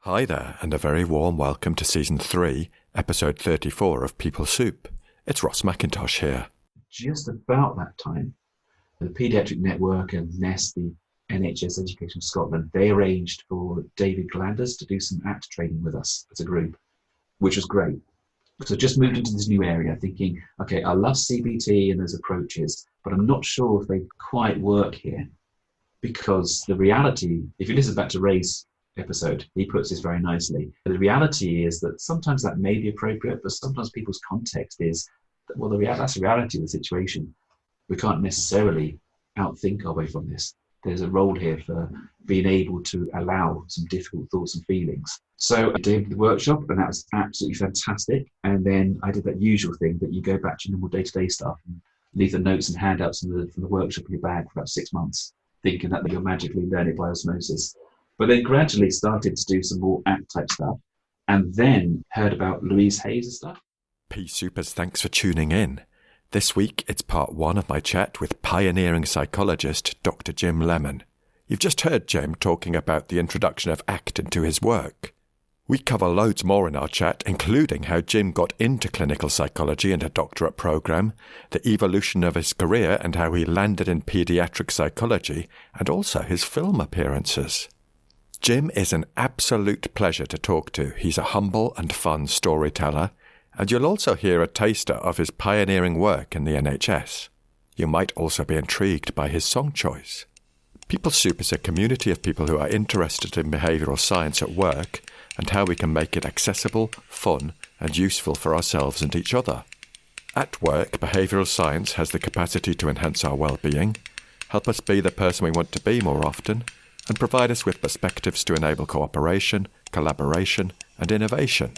Hi there, and a very warm welcome to Season 3, Episode 34 of PeopleSoup. It's Ross McIntosh here. Just about that time, the Paediatric Network and NEST, the NHS Education Scotland, they arranged for David Glanders to do some ACT training with us as a group, which was great. So just moved into this new area thinking, okay, I love CBT and those approaches, but I'm not sure if they quite work here. Because the reality, if you listen back to Ray's episode, he puts this very nicely. The reality is that sometimes that may be appropriate, but sometimes people's context is that, well, that's the reality of the situation. We can't necessarily outthink our way from this. There's a role here for being able to allow some difficult thoughts and feelings. So I did the workshop, and that was absolutely fantastic. And then I did that usual thing that you go back to your normal day-to-day stuff and leave the notes and handouts from the workshop in your bag for about 6 months, thinking that you'll magically learn it by osmosis. But then gradually started to do some more ACT type stuff, and then heard about Louise Hayes' stuff. PeopleSoupers, thanks for tuning in. This week, it's part 1 of my chat with pioneering psychologist Dr. Jim Lemon. You've just heard Jim talking about the introduction of ACT into his work. We cover loads more in our chat, including how Jim got into clinical psychology and a doctorate programme, the evolution of his career and how he landed in paediatric psychology, and also his film appearances. Jim is an absolute pleasure to talk to. He's a humble and fun storyteller, and you'll also hear a taster of his pioneering work in the NHS. You might also be intrigued by his song choice. PeopleSoup is a community of people who are interested in behavioural science at work and how we can make it accessible, fun, and useful for ourselves and each other. At work, behavioural science has the capacity to enhance our well-being, help us be the person we want to be more often, and provide us with perspectives to enable cooperation, collaboration, and innovation.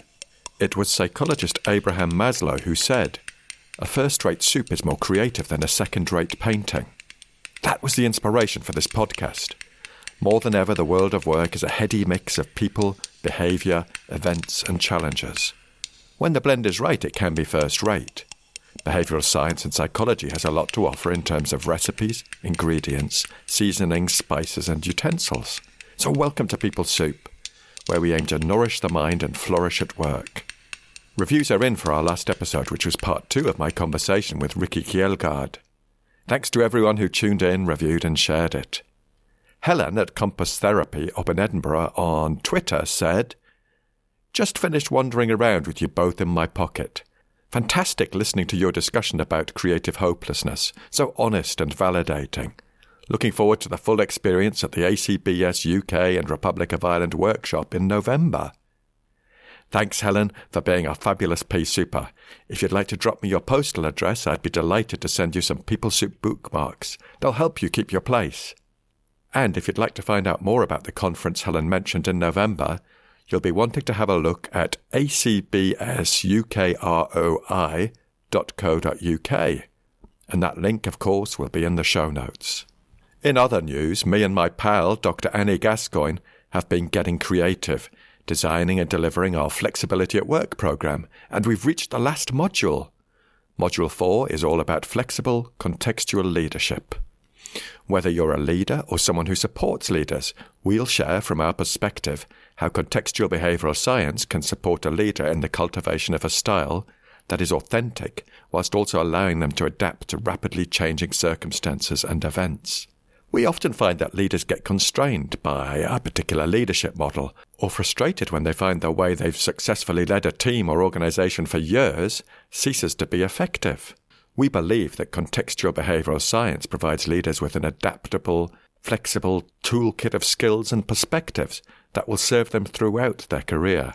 It was psychologist Abraham Maslow who said, "A first-rate soup is more creative than a second-rate painting." That was the inspiration for this podcast. More than ever, the world of work is a heady mix of people, behaviour, events, and challenges. When the blend is right, it can be first-rate. Behavioural science and psychology has a lot to offer in terms of recipes, ingredients, seasonings, spices and utensils. So welcome to PeopleSoup, where we aim to nourish the mind and flourish at work. Reviews are in for our last episode, which was part 2 of my conversation with Ricky Kjelgaard. Thanks to everyone who tuned in, reviewed and shared it. Helen at Compass Therapy up in Edinburgh on Twitter said, "Just finished wandering around with you both in my pocket. Fantastic listening to your discussion about creative hopelessness, so honest and validating. Looking forward to the full experience at the ACBS UK and Republic of Ireland workshop in November." Thanks, Helen, for being a fabulous PeopleSouper. If you'd like to drop me your postal address, I'd be delighted to send you some PeopleSoup bookmarks. They'll help you keep your place. And if you'd like to find out more about the conference Helen mentioned in November, you'll be wanting to have a look at acbsukroi.co.uk, and that link, of course, will be in the show notes. In other news, me and my pal, Dr. Annie Gascoigne, have been getting creative, designing and delivering our Flexibility at Work programme, and we've reached the last module. Module 4 is all about flexible, contextual leadership. Whether you're a leader or someone who supports leaders, we'll share from our perspective how contextual behavioural science can support a leader in the cultivation of a style that is authentic, whilst also allowing them to adapt to rapidly changing circumstances and events. We often find that leaders get constrained by a particular leadership model, or frustrated when they find the way they've successfully led a team or organisation for years ceases to be effective. We believe that contextual behavioural science provides leaders with an adaptable, flexible toolkit of skills and perspectives that will serve them throughout their career.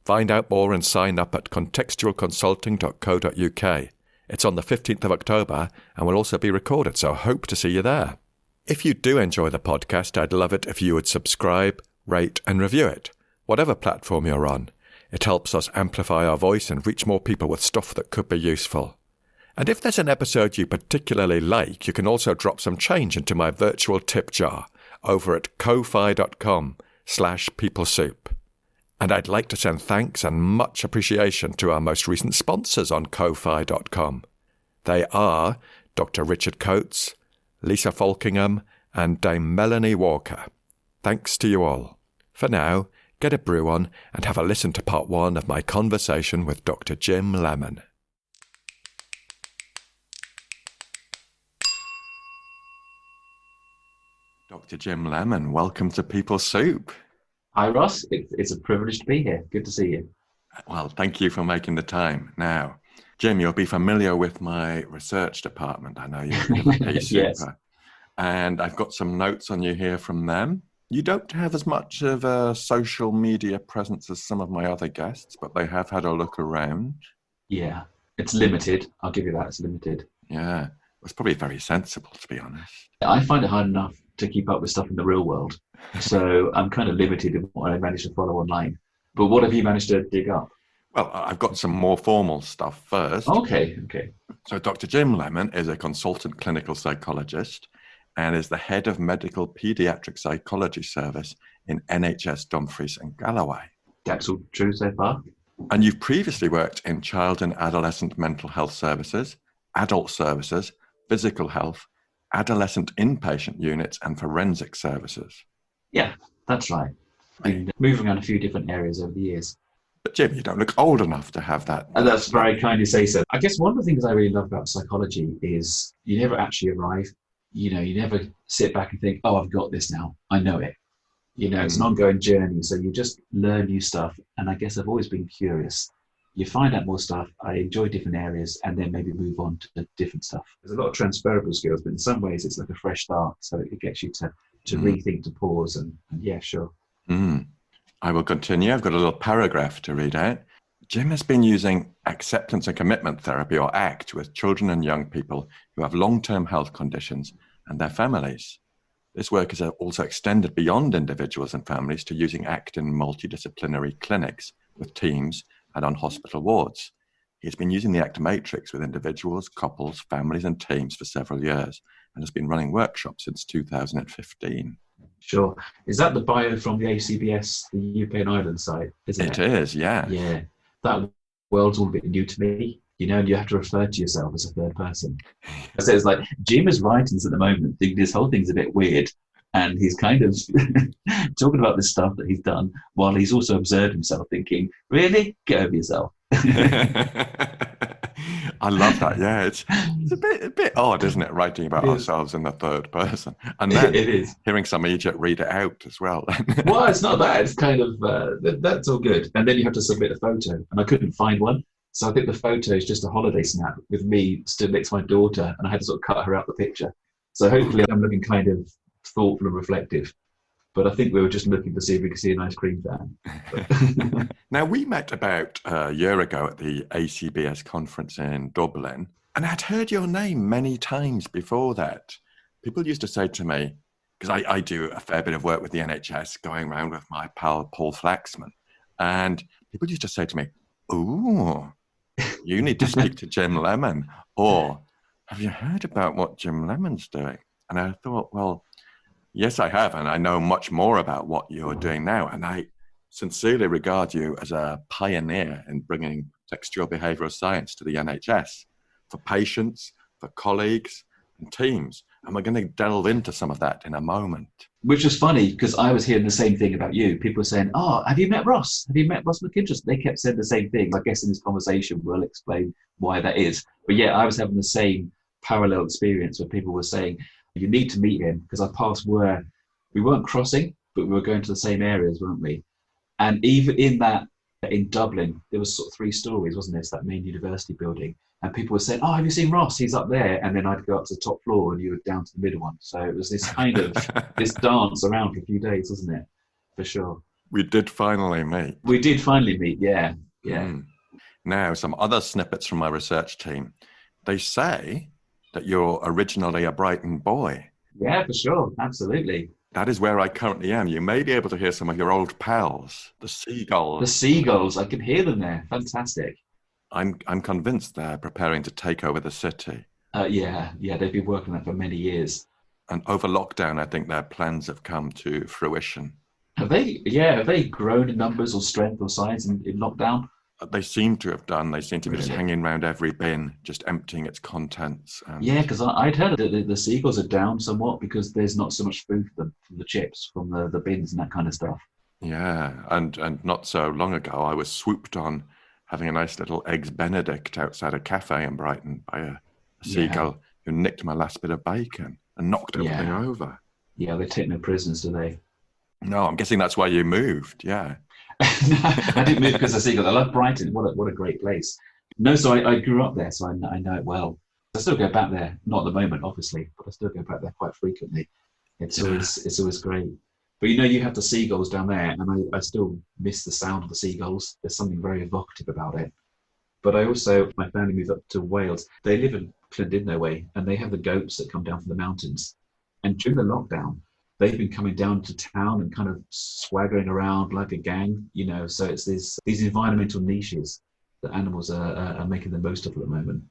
Find out more and sign up at contextualconsulting.co.uk. It's on the 15th of October and will also be recorded, so hope to see you there. If you do enjoy the podcast, I'd love it if you would subscribe, rate and review it, whatever platform you're on. It helps us amplify our voice and reach more people with stuff that could be useful. And if there's an episode you particularly like, you can also drop some change into my virtual tip jar over at ko-fi.com/PeopleSoup. And I'd like to send thanks and much appreciation to our most recent sponsors on ko-fi.com. They are Dr. Richard Coates, Lisa Falkingham, and Dame Melanie Walker. Thanks to you all. For now, get a brew on, and have a listen to part 1 of my conversation with Dr. Jim Lemon. Dr. Jim Lemon, welcome to PeopleSoup. Hi, Ross. It's a privilege to be here. Good to see you. Well, thank you for making the time. Now, Jim, you'll be familiar with my research department. I know you're a bit of a PeopleSouper. Yes. And I've got some notes on you here from them. You don't have as much of a social media presence as some of my other guests, but they have had a look around. Yeah, it's limited. I'll give you that. It's limited. Yeah, it's probably very sensible, to be honest. I find it hard enough to keep up with stuff in the real world. So I'm kind of limited in what I manage to follow online. But what have you managed to dig up? Well, I've got some more formal stuff first. Okay. So Dr. Jim Lemon is a consultant clinical psychologist and is the head of Medical Paediatric Psychology Service in NHS Dumfries and Galloway. That's all true so far. And you've previously worked in child and adolescent mental health services, adult services, physical health, adolescent inpatient units, and forensic services. Yeah, that's right. Been moving around a few different areas over the years. But Jim, you don't look old enough to have that. And that's very kind to say so. I guess one of the things I really love about psychology is you never actually arrive. You never sit back and think, oh, I've got this now. I know it. It's an ongoing journey. So you just learn new stuff. And I guess I've always been curious. You find out more stuff. I enjoy different areas and then maybe move on to different stuff. There's a lot of transferable skills, but in some ways it's like a fresh start. So it gets you to rethink, to pause. And yeah, sure. I will continue. I've got a little paragraph to read out. Jim has been using acceptance and commitment therapy, or ACT, with children and young people who have long-term health conditions and their families. This work is also extended beyond individuals and families to using ACT in multidisciplinary clinics with teams and on hospital wards. He's been using the ACT matrix with individuals, couples, families and teams for several years and has been running workshops since 2015. Sure. Is that the bio from the ACBS, the UK and Ireland site? It is, yeah. Yeah. That world's all a bit new to me, and you have to refer to yourself as a third person. So it's like, Jim is writing this at the moment, thinking this whole thing's a bit weird. And he's kind of talking about this stuff that he's done while he's also observed himself thinking, really? Get over yourself. I love that. Yeah, it's a bit odd, isn't it, writing about ourselves in the third person, and then it is hearing some idiot read it out as well. Well, it's not that. It's kind of that's all good, and then you have to submit a photo, and I couldn't find one, so I think the photo is just a holiday snap with me stood next to my daughter, and I had to sort of cut her out the picture. So hopefully, I'm looking kind of thoughtful and reflective. But I think we were just looking to see if we could see an ice cream van. Now, we met about a year ago at the ACBS conference in Dublin, and I'd heard your name many times before that. People used to say to me, because I do a fair bit of work with the NHS, going around with my pal Paul Flaxman, and people used to say to me, "Ooh, you need to speak to Jim Lemon," or "Have you heard about what Jim Lemon's doing?" And I thought, well, yes, I have, and I know much more about what you're doing now, and I sincerely regard you as a pioneer in bringing textual behavioural science to the NHS for patients, for colleagues and teams, and we're going to delve into some of that in a moment. Which was funny, because I was hearing the same thing about you. People were saying, oh, have you met Ross? Have you met Ross McIntosh? They kept saying the same thing. I guess in this conversation we'll explain why that is. But yeah, I was having the same parallel experience where people were saying, you need to meet him, because our paths we weren't crossing, but we were going to the same areas, weren't we? And even in Dublin, there was sort of 3 stories, wasn't there? It's that main university building. And people were saying, oh, have you seen Ross? He's up there. And then I'd go up to the top floor and you were down to the middle one. So it was this kind of, this dance around for a few days, wasn't it? For sure. We did finally meet. We did finally meet, yeah. Now, some other snippets from my research team. They say that you're originally a Brighton boy. Yeah, for sure. Absolutely. That is where I currently am. You may be able to hear some of your old pals, the seagulls. The seagulls, I can hear them there. Fantastic. I'm convinced they're preparing to take over the city. Yeah, they've been working on that for many years. And over lockdown, I think their plans have come to fruition. Have they grown in numbers or strength or size in lockdown? They seem to have done. They seem to be just hanging around every bin, just emptying its contents. Yeah, because I'd heard that the seagulls are down somewhat because there's not so much food for them, from the chips, from the bins and that kind of stuff. Yeah, and not so long ago, I was swooped on having a nice little eggs Benedict outside a cafe in Brighton by a Yeah, seagull who nicked my last bit of bacon and knocked everything yeah, over. yeah. They take no prisoners, do they? No, I'm guessing that's why you moved. Yeah. No, I didn't move because of seagulls. I love Brighton. What a great place. No, so I grew up there, so I know it well. I still go back there, not at the moment, obviously, but I still go back there quite frequently. Yeah. It's always great. But you know, you have the seagulls down there, and I still miss the sound of the seagulls. There's something very evocative about it. But I also, my family moved up to Wales. They live in Llandudno way, and they have the goats that come down from the mountains. And during the lockdown, they've been coming down to town and kind of swaggering around like a gang, you know. So it's these environmental niches that animals are making the most of at the moment.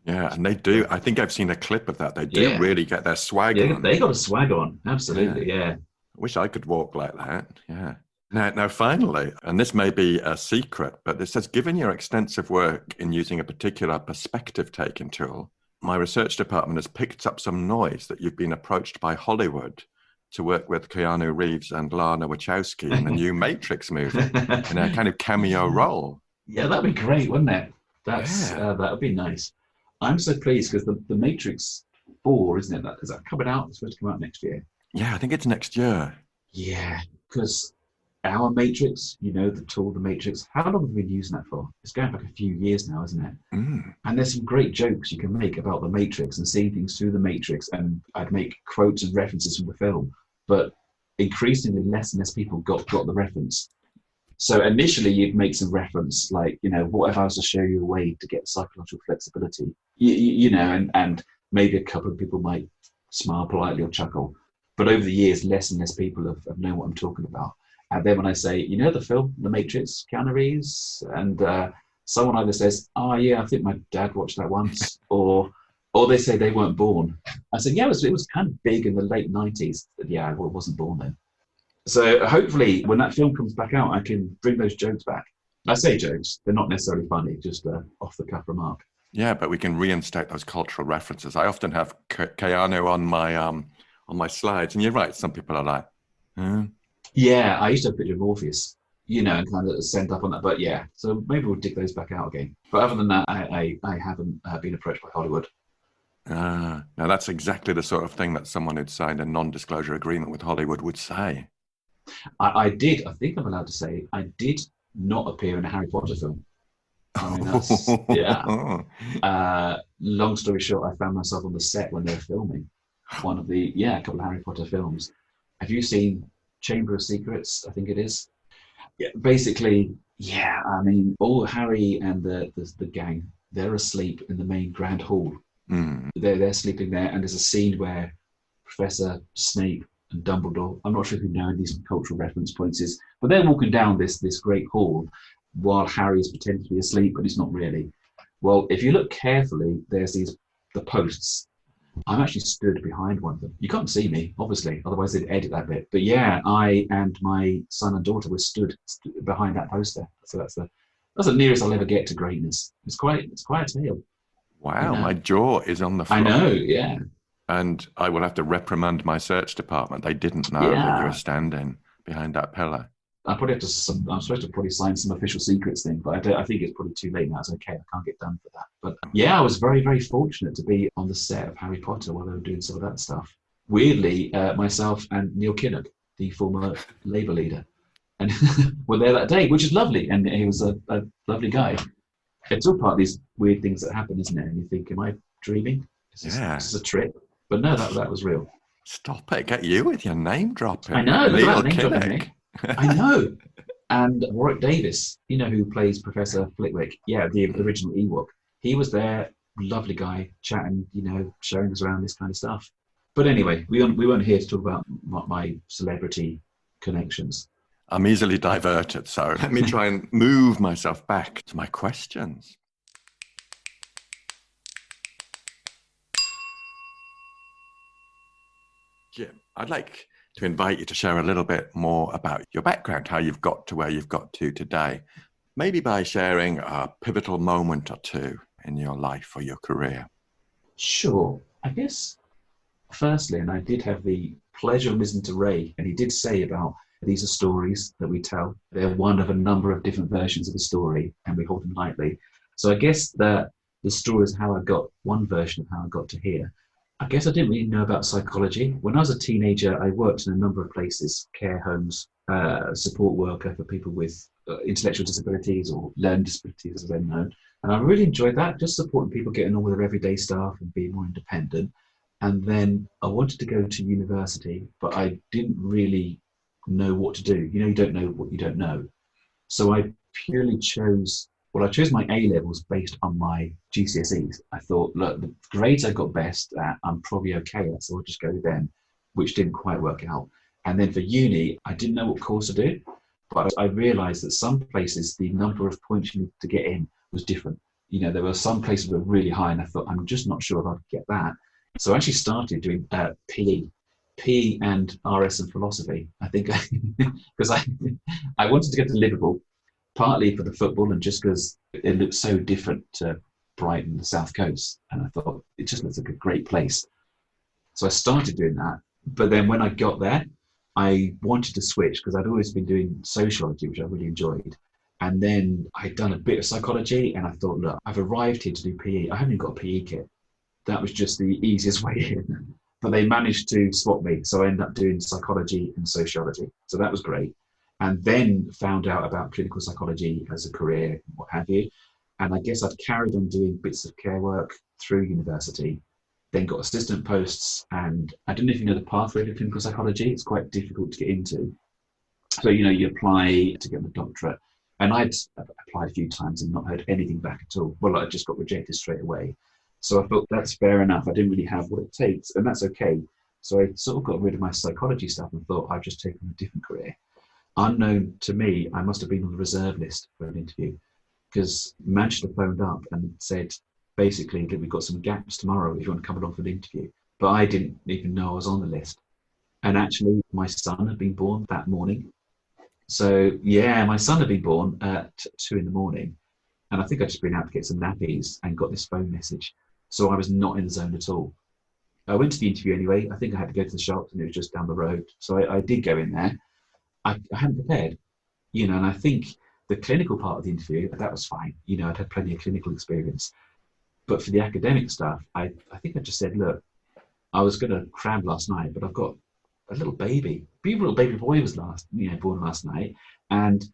Yeah, and they do. I think I've seen a clip of that. They do Yeah, really get their swag yeah, on. they got a swag on. Yeah. Absolutely, yeah. I wish I could walk like that. Yeah. Now, finally, and this may be a secret, but it says, given your extensive work in using a particular perspective taking tool, my research department has picked up some noise that you've been approached by Hollywood to work with Keanu Reeves and Lana Wachowski in the new Matrix movie in a kind of cameo role. Yeah, that'd be great, wouldn't it? Yeah. That would be nice. I'm so pleased because the Matrix 4, isn't it? Is that coming out? It's supposed to come out next year. Yeah, I think it's next year. Yeah, because our Matrix, you know, the tool, the Matrix, how long have we been using that for? It's going back a few years now, isn't it? Mm. And there's some great jokes you can make about the Matrix and seeing things through the Matrix. And I'd make quotes and references from the film, but increasingly less and less people got the reference. So initially you'd make some reference like, you know, what if I was to show you a way to get psychological flexibility? You know, and maybe a couple of people might smile politely or chuckle. But over the years, less and less people have known what I'm talking about. And then when I say, you know, the film, The Matrix, Keanu Reeves, and someone either says, oh, yeah, I think my dad watched that once, or they say they weren't born. I said, yeah, it was kind of big in the late 90s. Yeah, I wasn't born then. So hopefully when that film comes back out, I can bring those jokes back. I say jokes, they're not necessarily funny, just off the cuff remark. Yeah, but we can reinstate those cultural references. I often have Keanu on my slides, and you're right. Some people are like, hmm. Yeah, I used to have a picture of Morpheus, you know, and kind of sent up on that. But yeah, so maybe we'll dig those back out again. But other than that, I haven't been approached by Hollywood. Now that's exactly the sort of thing that someone who'd signed a non-disclosure agreement with Hollywood would say. I did, I think I'm allowed to say, I did not appear in a Harry Potter film. I mean, that's, yeah. Long story short, I found myself on the set when they were filming a couple of Harry Potter films. Have you seen Chamber of Secrets? I think it is. Yeah, basically, yeah. I mean, all Harry and the gang, they're asleep in the main grand hall. Mm. They're sleeping there, and there's a scene where Professor Snape and Dumbledore, I'm not sure if you know these cultural reference points is, but they're walking down this great hall while Harry's pretending to be asleep, but he's not really. Well, if you look carefully, there's the posts. I'm actually stood behind one of them. You can't see me, obviously, otherwise they'd edit that bit. But yeah, I and my son and daughter were stood behind that poster. So that's the nearest I'll ever get to greatness. It's quite a tale. Wow, You know? my jaw is on the floor. I know, yeah. And I will have to reprimand my search department. They didn't know that you were standing behind that pillar. I probably have to. I'm supposed to probably sign some official secrets thing, but I think it's probably too late now. It's okay. I can't get done for that. But yeah, I was very, very fortunate to be on the set of Harry Potter while they were doing some of that stuff. Weirdly, myself and Neil Kinnock, the former Labour leader, and were there that day, which is lovely. And he was a lovely guy. It's all part of these weird things that happen, isn't it? And you think, am I dreaming? Is this a trip? But no, that was real. Stop it. Get you with your name dropping. I know. Neil Name dropping Kinnock. me. I know. And Warwick Davis, you know, who plays Professor Flitwick, yeah, the original Ewok. He was there, lovely guy, chatting, you know, showing us around this kind of stuff. But anyway, we weren't here to talk about my celebrity connections. I'm easily diverted, so let me try and move myself back to my questions. Jim, I'd like to invite you to share a little bit more about your background, how you've got to where you've got to today. Maybe by sharing a pivotal moment or two in your life or your career. Sure. I guess, firstly, and I did have the pleasure of listening to Ray, and he did say about These are stories that we tell. They're one of a number of different versions of the story, and we hold them lightly. So I guess that the story is how I got one version of how I got to here. I guess I didn't really know about psychology. When I was a teenager, I worked in a number of places, care homes, support worker for people with intellectual disabilities or learning disabilities as they're known. And I really enjoyed that, just supporting people getting on with their everyday stuff and being more independent. And then I wanted to go to university, but I didn't really know what to do. You don't know what you don't know. So I purely chose my A levels based on my GCSEs. I thought, look, the grades I got best at, I'm probably okay at, so I'll just go with them, which didn't quite work out. And then for uni, I didn't know what course to do, but I realized that some places, the number of points you need to get in was different. There were some places that were really high, and I thought, I'm just not sure if I could get that. So I actually started doing PE and RS and philosophy. I think because I wanted to go to Liverpool, partly for the football and just because it looked so different to Brighton, the South Coast. And I thought it just looks like a great place. So I started doing that. But then when I got there, I wanted to switch because I'd always been doing sociology, which I really enjoyed. And then I'd done a bit of psychology and I thought, look, I've arrived here to do PE. I haven't even got a PE kit. That was just the easiest way in. But they managed to swap me. So I ended up doing psychology and sociology. So that was great. And then found out about clinical psychology as a career, what have you. And I guess I'd carried on doing bits of care work through university, then got assistant posts. And I don't know if you know the pathway to clinical psychology. It's quite difficult to get into. So, you apply to get the doctorate. And I'd applied a few times and not heard anything back at all. Well, I just got rejected straight away. So I thought that's fair enough. I didn't really have what it takes, and that's okay. So I sort of got rid of my psychology stuff and thought I'd just taken a different career. Unknown to me, I must have been on the reserve list for an interview because Manchester phoned up and said, basically, that we've got some gaps tomorrow if you want to come along for an interview. But I didn't even know I was on the list. And actually, my son had been born that morning. So, yeah, my son had been born at 2 a.m. And I think I'd just been out to get some nappies and got this phone message. So I was not in the zone at all. I went to the interview anyway. I think I had to go to the shops and it was just down the road. So I did go in there. I hadn't prepared, and I think the clinical part of the interview, that was fine. I'd had plenty of clinical experience. But for the academic stuff, I think I just said, look, I was going to cram last night, but I've got a little baby. Beautiful little baby boy was born last night. And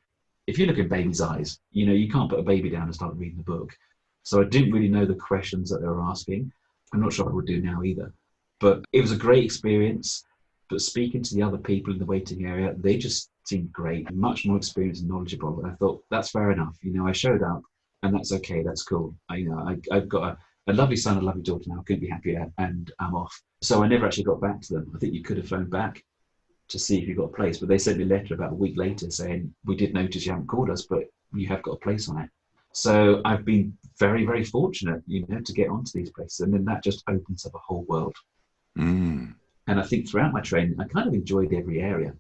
if you look in baby's eyes, you can't put a baby down and start reading the book. So I didn't really know the questions that they were asking. I'm not sure I would do now either. But it was a great experience. But speaking to the other people in the waiting area, they just seemed great, much more experienced and knowledgeable. And I thought, that's fair enough. I showed up and that's okay. That's cool. I've got a lovely son, a lovely daughter now. Couldn't be happier and I'm off. So I never actually got back to them. I think you could have phoned back to see if you got a place. But they sent me a letter about a week later saying, we did notice you haven't called us, but you have got a place on it. So I've been very, very fortunate, to get onto these places. And then that just opens up a whole world. Mm. And I think throughout my training, I kind of enjoyed every area.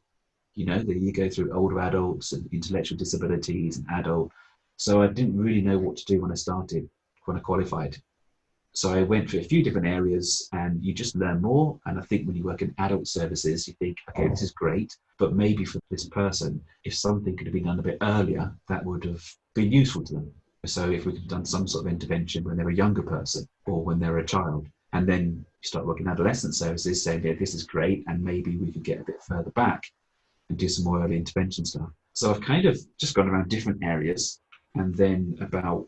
That you go through older adults and intellectual disabilities and adult. So I didn't really know what to do when I qualified. So I went through a few different areas and you just learn more. And I think when you work in adult services, you think, okay, this is great, but maybe for this person, if something could have been done a bit earlier, that would have been useful to them. So if we could have done some sort of intervention when they're a younger person or when they're a child, and then you start working in adolescent services saying, yeah, this is great, and maybe we could get a bit further back and do some more early intervention stuff. So I've kind of just gone around different areas. And then about,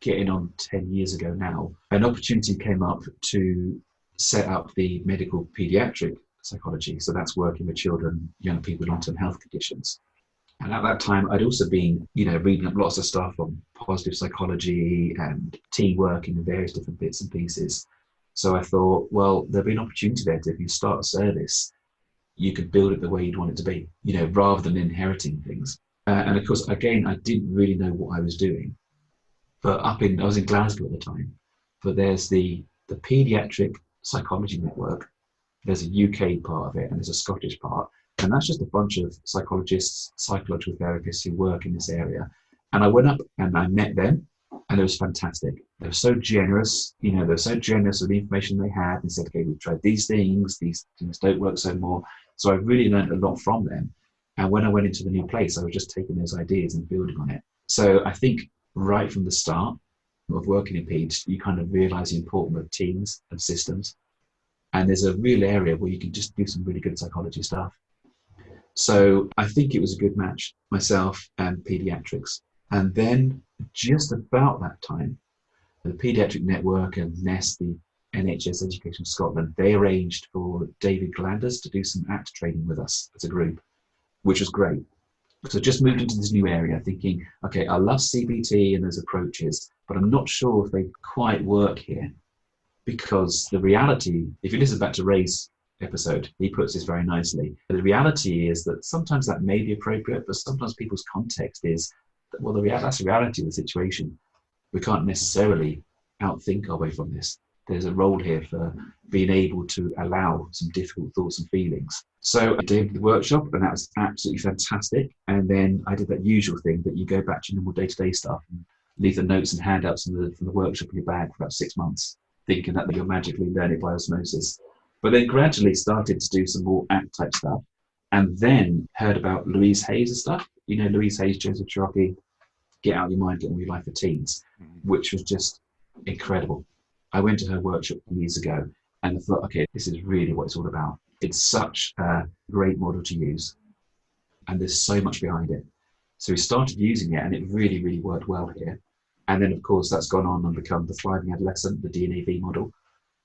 getting on 10 years ago now, an opportunity came up to set up the Medical Paediatric Psychology. So that's working with children, young people with long-term health conditions. And at that time, I'd also been, reading up lots of stuff on positive psychology and team working and various different bits and pieces. So I thought, well, there'll be an opportunity there to, if you start a service, you could build it the way you'd want it to be, rather than inheriting things. And of course, again, I didn't really know what I was doing. But I was in Glasgow at the time. But there's the Paediatric Psychology Network. There's a UK part of it and there's a Scottish part. And that's just a bunch of psychologists, psychological therapists who work in this area. And I went up and I met them. And it was fantastic. They were so generous, they were so generous with the information they had. They said, okay, we've tried these things don't work so more. So I really learned a lot from them. And when I went into the new place, I was just taking those ideas and building on it. So I think right from the start of working in Peds, you kind of realize the importance of teams and systems. And there's a real area where you can just do some really good psychology stuff. So I think it was a good match, myself and paediatrics. And then just about that time, the Paediatric Network and NEST, the NHS Education Scotland, they arranged for David Glanders to do some ACT training with us as a group, which was great. So just moved into this new area thinking, okay, I love CBT and those approaches, but I'm not sure if they quite work here. Because the reality, if you listen back to Ray's episode, he puts this very nicely. The reality is that sometimes that may be appropriate, but sometimes people's context is, that, well, that's the reality of the situation. We can't necessarily outthink our way from this. There's a role here for being able to allow some difficult thoughts and feelings. So I did the workshop, and that was absolutely fantastic. And then I did that usual thing that you go back to your normal day-to-day stuff and leave the notes and handouts from the workshop in your bag for about 6 months, thinking that you'll magically learn it by osmosis. But then gradually started to do some more ACT type stuff, and then heard about Louise Hayes' stuff. You know, Louise Hayes, Joseph Cherokee, Get Out Your Mind, Get On With Your Life for Teens, which was just incredible. I went to her workshop years ago and I thought, okay, this is really what it's all about. It's such a great model to use, and there's so much behind it. So we started using it and it really, really worked well here. And then, of course, that's gone on and become the Thriving Adolescent, the DNAV model,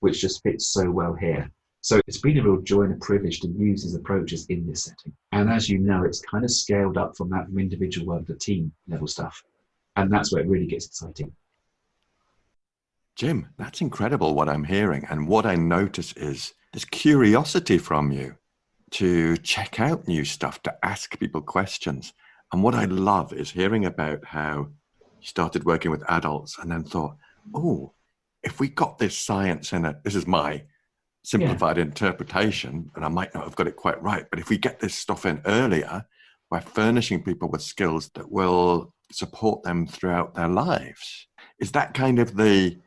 which just fits so well here. So it's been a real joy and a privilege to use these approaches in this setting. And as you know, it's kind of scaled up from individual work to team level stuff. And that's where it really gets exciting. Jim, that's incredible what I'm hearing. And what I notice is this curiosity from you to check out new stuff, to ask people questions. And what I love is hearing about how you started working with adults and then thought, oh, if we got this science in it, this is my simplified interpretation, and I might not have got it quite right, but if we get this stuff in earlier, we're furnishing people with skills that will support them throughout their lives. Is that kind of the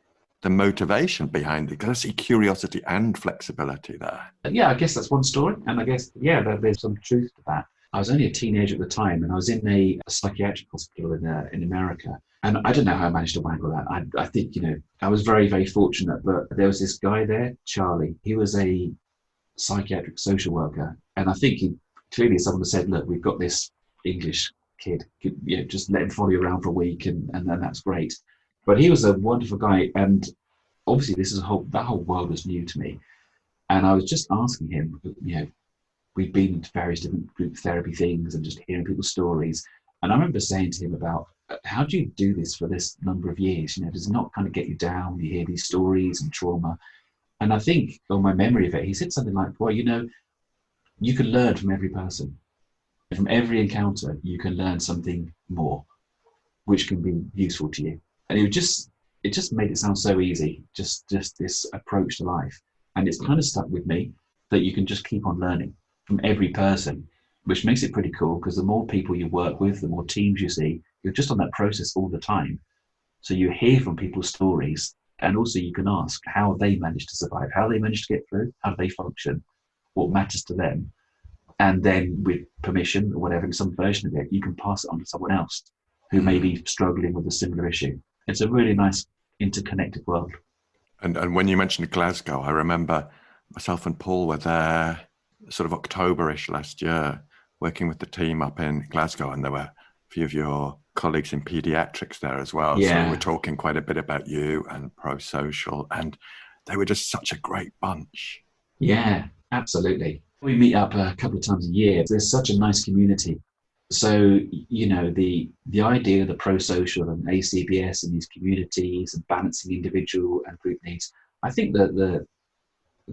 motivation behind it? Because I see curiosity and flexibility there. Yeah, I guess that's one story. And I guess, yeah, there's some truth to that. I was only a teenager at the time, and I was in a psychiatric hospital in America. And I don't know how I managed to wangle that. I think, I was very, very fortunate. But there was this guy there, Charlie. He was a psychiatric social worker. And I think clearly someone said, look, we've got this English kid. Just let him follow you around for a week, and then that's great. But he was a wonderful guy. And obviously that whole world was new to me. And I was just asking him, we've been to various different group therapy things and just hearing people's stories. And I remember saying to him about, how do you do this for this number of years? Does it not kind of get you down when you hear these stories and trauma? And I think on my memory of it, he said something like, well, you can learn from every person. From every encounter, you can learn something more, which can be useful to you. And it just made it sound so easy, just this approach to life. And it's kind of stuck with me that you can just keep on learning from every person, which makes it pretty cool, because the more people you work with, the more teams you see, you're just on that process all the time. So you hear from people's stories, and also you can ask how they managed to survive, how they managed to get through, how they function, what matters to them. And then with permission or whatever, in some version of it, you can pass it on to someone else who may be struggling with a similar issue. It's a really nice interconnected world. And when you mentioned Glasgow, I remember myself and Paul were there sort of October-ish last year, working with the team up in Glasgow, and there were a few of your colleagues in paediatrics there as well. Yeah. So we were talking quite a bit about you and ProSocial, and they were just such a great bunch. Yeah, absolutely. We meet up a couple of times a year. There's such a nice community. So, the idea of the ProSocial and ACBS and these communities and balancing individual and group needs, I think that the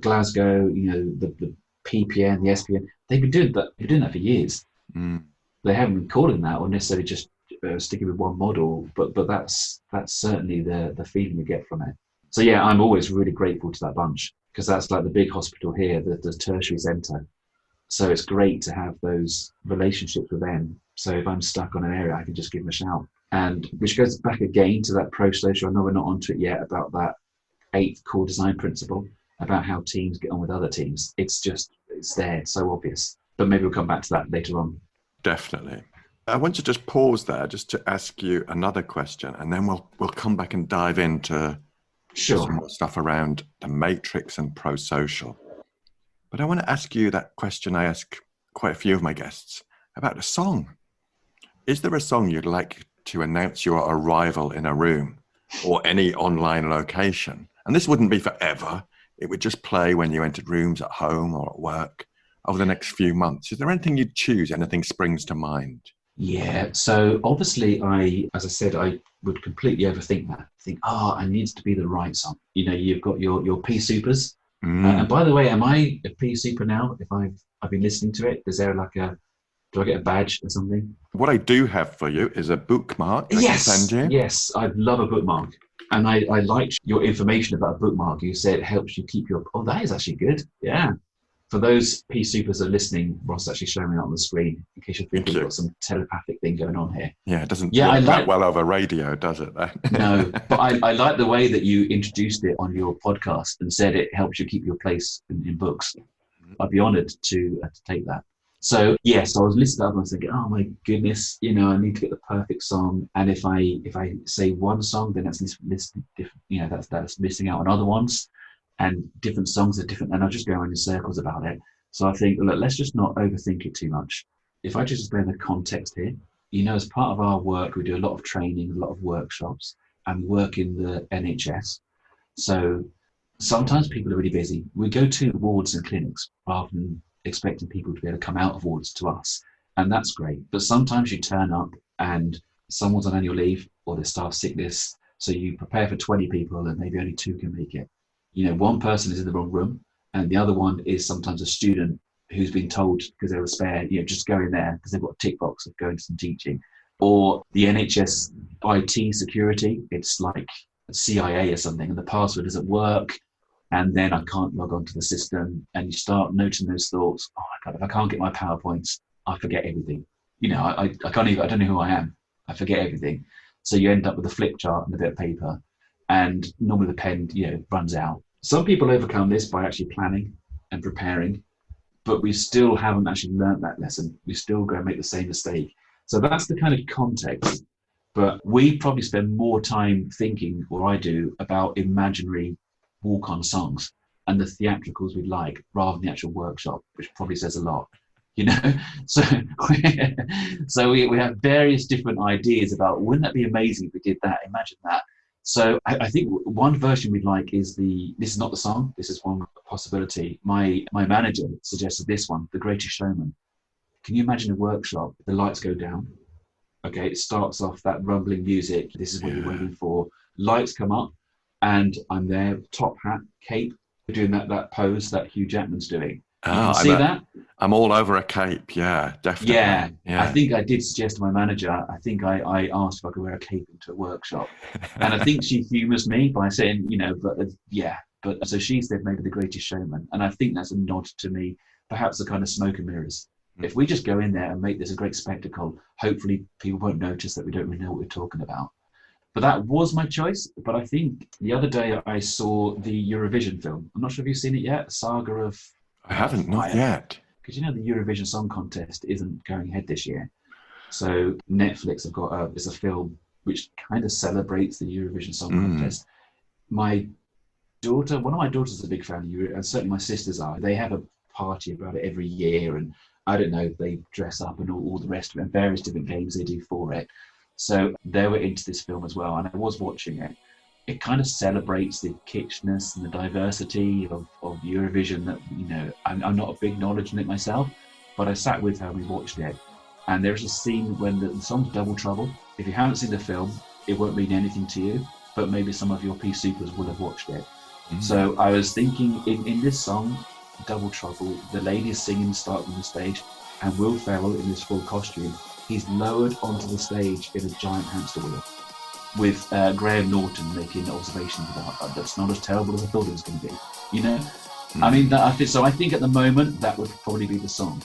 Glasgow, the PPN, the SPN, they've been doing that for years. They haven't been calling that or necessarily just sticking with one model, but that's certainly the feeling you get from it. So yeah, I'm always really grateful to that bunch, because that's like the big hospital here, the tertiary centre. So it's great to have those relationships with them. So if I'm stuck on an area, I can just give them a shout. And which goes back again to that ProSocial. I know we're not onto it yet, about that 8th core design principle, about how teams get on with other teams. It's there, it's so obvious. But maybe we'll come back to that later on. Definitely. I want to just pause there just to ask you another question, and then we'll come back and dive into some more stuff around the matrix and pro-social. But I want to ask you that question I ask quite a few of my guests about a song. Is there a song you'd like to announce your arrival in a room or any online location? And this wouldn't be forever. It would just play when you entered rooms at home or at work over the next few months. Is there anything you'd choose? Anything springs to mind? Yeah. So obviously, as I said, I would completely overthink that. Think, it needs to be the right song. You know, you've got your PeopleSoups. And by the way, am I a PeopleSouper now? If I've been listening to it, is there do I get a badge or something? What I do have for you is a bookmark. Yes. I can send you. Yes, I'd love a bookmark. And I liked your information about a bookmark. You said it helps you keep that is actually good. Yeah. For those PeopleSoupers that are listening, Ross actually showing me on the screen in case you think we've got some telepathic thing going on here. Yeah, it doesn't work that well over radio, does it? No, but I like the way that you introduced it on your podcast and said it helps you keep your place in books. I'd be honoured to take that. So yes, I was listening up and I was thinking, oh my goodness, I need to get the perfect song. And if I say one song, then that's different. That's missing out on other ones. And different songs are different, and I'll just go around in circles about it. So I think, look, let's just not overthink it too much. If I just explain the context here, as part of our work, we do a lot of training, a lot of workshops, and we work in the NHS. So sometimes people are really busy. We go to wards and clinics rather than expecting people to be able to come out of wards to us, and that's great. But sometimes you turn up and someone's on annual leave or there's staff sickness, so you prepare for 20 people and maybe only 2 can make it. One person is in the wrong room and the other one is sometimes a student who's been told because they're a spare, just go in there because they've got a tick box of going to some teaching. Or the NHS IT security, it's like CIA or something, and the password doesn't work, and then I can't log onto the system, and you start noting those thoughts. Oh my God, if I can't get my PowerPoints, I forget everything. I can't even, I don't know who I am. I forget everything. So you end up with a flip chart and a bit of paper, and normally the pen, runs out. Some people overcome this by actually planning and preparing, but we still haven't actually learned that lesson. We still go and make the same mistake. So that's the kind of context. But we probably spend more time thinking, or I do, about imaginary walk-on songs and the theatricals we like rather than the actual workshop, which probably says a lot. So we have various different ideas about, wouldn't that be amazing if we did that? Imagine that. So I think one version we'd like is this is not the song, this is one possibility. My manager suggested this one, The Greatest Showman. Can you imagine a workshop? The lights go down. Okay, it starts off that rumbling music. This is what you're waiting for. Lights come up and I'm there, top hat, cape, doing that pose that Hugh Jackman's doing. You can see that? I'm all over a cape, yeah, definitely. Yeah, I think I did suggest to my manager, I think I asked if I could wear a cape into a workshop. And I think she humours me by saying, but so she said maybe The Greatest Showman. And I think that's a nod to me, perhaps the kind of smoke and mirrors. If we just go in there and make this a great spectacle, hopefully people won't notice that we don't really know what we're talking about. But that was my choice. But I think the other day I saw the Eurovision film. I'm not sure if you've seen it yet, Saga of... I haven't, not yet. Because the Eurovision Song Contest isn't going ahead this year. So Netflix have got it's a film which kind of celebrates the Eurovision Song Contest. My daughter, one of my daughters is a big fan of Eurovision, and certainly my sisters are. They have a party about it every year, and I don't know, they dress up and all the rest of it, and various different games they do for it. So they were into this film as well, and I was watching it. It kind of celebrates the kitschness and the diversity of Eurovision that, I'm not a big knowledge in it myself, but I sat with her and we watched it. And there's a scene when the song's Double Trouble. If you haven't seen the film, it won't mean anything to you, but maybe some of your PeopleSoupers will have watched it. So I was thinking in this song, Double Trouble, the lady is singing, starting on the stage, and Will Ferrell in his full costume, he's lowered onto the stage in a giant hamster wheel, with Graham Norton making observations about that. That's not as terrible as I thought it was going to be. I mean, so I think at the moment that would probably be the song.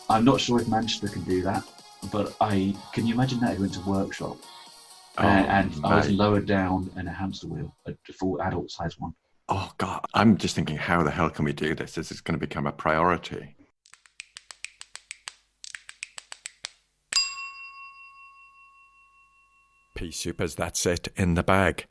I'm not sure if Manchester can do that, but can you imagine that if we went to a workshop and I was lowered down in a hamster wheel, a full adult size one. Oh God, I'm just thinking, how the hell can we do this? This is going to become a priority. PeopleSoup, that's it, in the bag.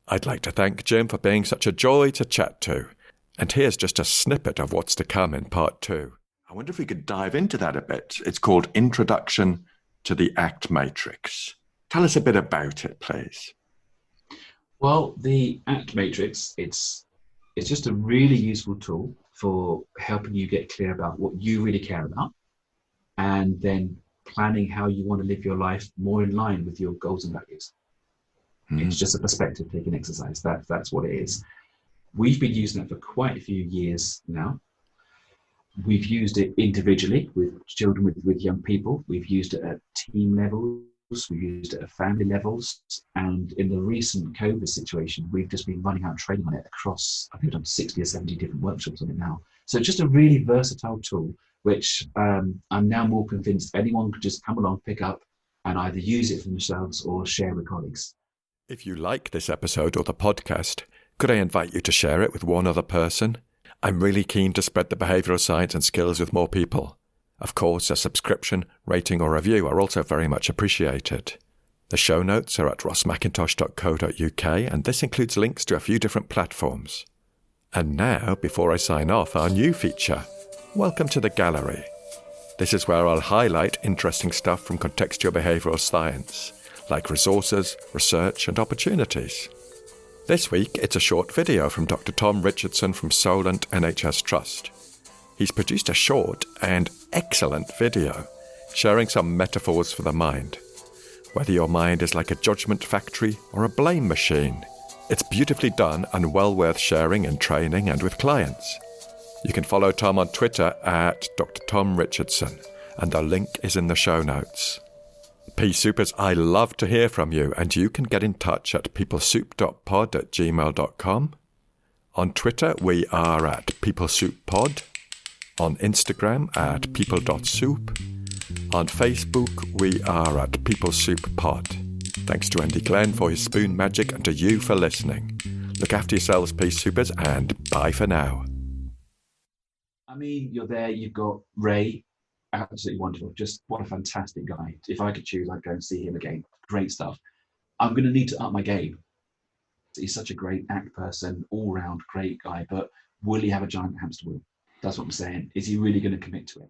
I'd like to thank Jim for being such a joy to chat to. And here's just a snippet of what's to come in part 2. I wonder if we could dive into that a bit. It's called Introduction to the ACT Matrix. Tell us a bit about it, please. Well, the ACT Matrix, it's just a really useful tool for helping you get clear about what you really care about, and then planning how you want to live your life more in line with your goals and values. It's just a perspective taking exercise. That's what it is. We've been using it for quite a few years now. We've used it individually with children, with young people. We've used it at team levels. We've used it at family levels. And in the recent COVID situation, we've just been running out training on it across, I think we've done 60 or 70 different workshops on it now. So it's just a really versatile tool, which I'm now more convinced anyone could just come along, pick up, and either use it for themselves or share with colleagues. If you like this episode or the podcast, could I invite you to share it with one other person? I'm really keen to spread the behavioural science and skills with more people. Of course, a subscription, rating or review are also very much appreciated. The show notes are at rossmcintosh.co.uk, and this includes links to a few different platforms. And now, before I sign off, our new feature. Welcome to the gallery. This is where I'll highlight interesting stuff from contextual behavioural science, like resources, research and opportunities. This week, it's a short video from Dr. Tom Richardson from Solent NHS Trust. He's produced a short and excellent video, sharing some metaphors for the mind. Whether your mind is like a judgment factory or a blame machine, it's beautifully done and well worth sharing in training and with clients. You can follow Tom on Twitter at Dr. Tom Richardson, and the link is in the show notes. PeopleSoupers, I love to hear from you, and you can get in touch at peoplesoup.pod@gmail.com. On Twitter, we are at PeopleSoupPod. On Instagram, at people.soup. On Facebook, we are at PeopleSoupPod. Thanks to Andy Glenn for his spoon magic, and to you for listening. Look after yourselves, PeopleSoupers, and bye for now. I mean, you're there, you've got Ray. Absolutely wonderful. Just what a fantastic guy. If I could choose, I'd go and see him again. Great stuff. I'm going to need to up my game. He's such a great ACT person, all-round great guy, but will he have a giant hamster wheel? That's what I'm saying. Is he really going to commit to it?